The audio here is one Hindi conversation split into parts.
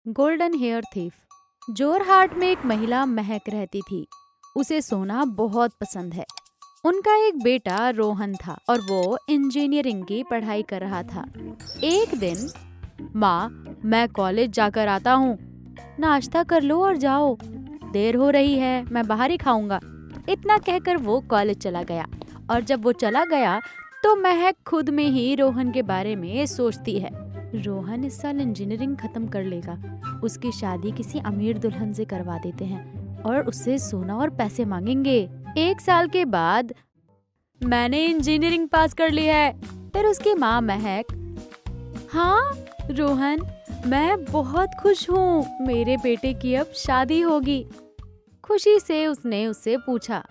Golden hair thief. जोरहाट में एक महिला महक रहती थी। उसे सोना बहुत पसंद है। उनका एक बेटा रोहन था और वो इंजीनियरिंग की पढ़ाई कर रहा था। एक दिन, माँ, मैं कॉलेज जाकर आता हूँ, नाश्ता कर लो और जाओ, देर हो रही है, मैं बाहर ही खाऊंगा। इतना कहकर वो कॉलेज चला गया। और जब वो चला गया तो महक खुद में ही रोहन के बारे में सोचती है। रोहन इस साल इंजीनियरिंग खत्म कर लेगा, उसकी शादी किसी अमीर दुल्हन से करवा देते हैं और उससे सोना और पैसे मांगेंगे। एक साल के बाद, मैंने इंजीनियरिंग पास कर ली है। फिर उसकी माँ महक, हाँ रोहन, मैं बहुत खुश हूँ, मेरे बेटे की अब शादी होगी। खुशी से उसने उससे पूछा,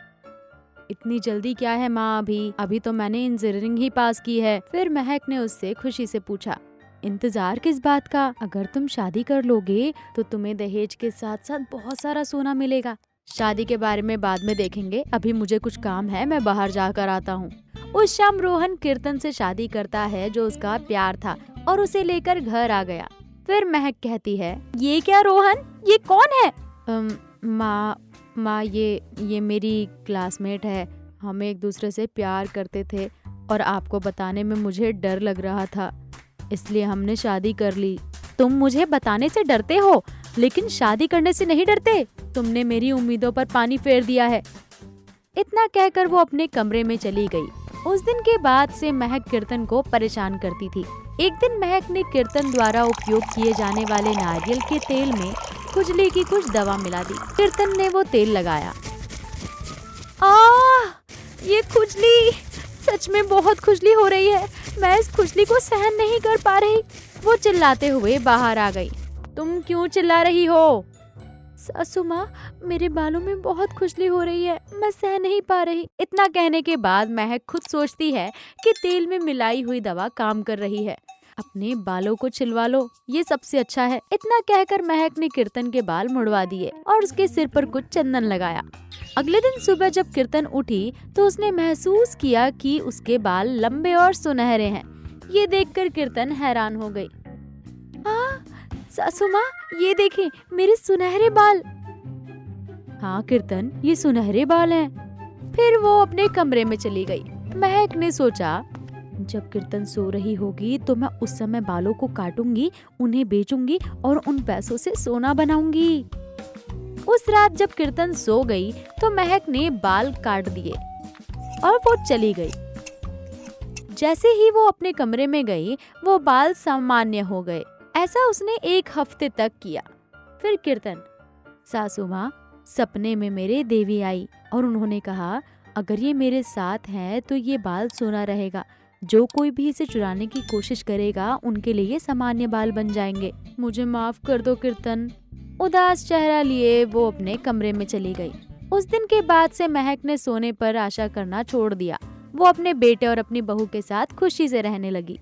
इतनी जल्दी क्या है माँ, अभी तो मैंने इंजीनियरिंग ही पास की है। फिर महक ने उससे खुशी से पूछा, इंतजार किस बात का? अगर तुम शादी कर लोगे तो तुम्हें दहेज के साथ साथ बहुत सारा सोना मिलेगा। शादी के बारे में बाद में देखेंगे, अभी मुझे कुछ काम है, मैं बाहर जाकर आता हूँ। उस शाम रोहन कीर्तन से शादी करता है जो उसका प्यार था और उसे लेकर घर आ गया। फिर महक कहती है, ये क्या रोहन, ये कौन है? माँ, ये मेरी क्लासमेट है। हम एक दूसरे से प्यार करते थे और आपको बताने में मुझे डर लग रहा था, इसलिए हमने शादी कर ली। तुम मुझे बताने से डरते हो लेकिन शादी करने से नहीं डरते? तुमने मेरी उम्मीदों पर पानी फेर दिया है। इतना कहकर वो अपने कमरे में चली गई। उस दिन के बाद से महक कीर्तन को परेशान करती थी। एक दिन महक ने कीर्तन द्वारा उपयोग किए जाने वाले नारियल के तेल में खुजली की कुछ दवा मिला दी। कीर्तन ने वो तेल लगाया। ये खुजली, सच में बहुत खुजली हो रही है, मैं इस खुजली को सहन नहीं कर पा रही। वो चिल्लाते हुए बाहर आ गई। तुम क्यों चिल्ला रही हो? सासू माँ, मेरे बालों में बहुत खुजली हो रही है, मैं सह नहीं पा रही। इतना कहने के बाद महक खुद सोचती है कि तेल में मिलाई हुई दवा काम कर रही है, अपने बालों को छिलवा लो, ये सबसे अच्छा है। इतना कहकर महक ने कीर्तन के बाल मुड़वा दिए और उसके सिर पर कुछ चंदन लगाया। अगले दिन सुबह जब कीर्तन उठी तो उसने महसूस किया कि उसके बाल लंबे और सुनहरे हैं। ये देखकर कीर्तन हैरान हो गई। सासू माँ, ये देखें, मेरे सुनहरे बाल। हाँ कीर्तन, ये सुनहरे बाल हैं। फिर वो अपने कमरे में चली गई। महक ने सोचा, जब कीर्तन सो रही होगी तो मैं उस समय बालों को काटूंगी, उन्हें बेचूंगी और उन पैसों से सोना बनाऊंगी। उस रात जब कीर्तन सो गई तो महक ने बाल काट दिए और वो चली गई। जैसे ही वो अपने कमरे में गई, वो बाल सामान्य हो गए। ऐसा उसने एक हफ्ते तक किया। फिर कीर्तन, सासू माँ, सपने में मेरे देवी आई और उन्होंने कहा, अगर ये मेरे साथ है तो ये बाल सोना रहेगा, जो कोई भी इसे चुराने की कोशिश करेगा उनके लिए सामान्य बाल बन जाएंगे, मुझे माफ कर दो कीर्तन। उदास चेहरा लिए वो अपने कमरे में चली गई। उस दिन के बाद से महक ने सोने पर आशा करना छोड़ दिया। वो अपने बेटे और अपनी बहू के साथ खुशी से रहने लगी।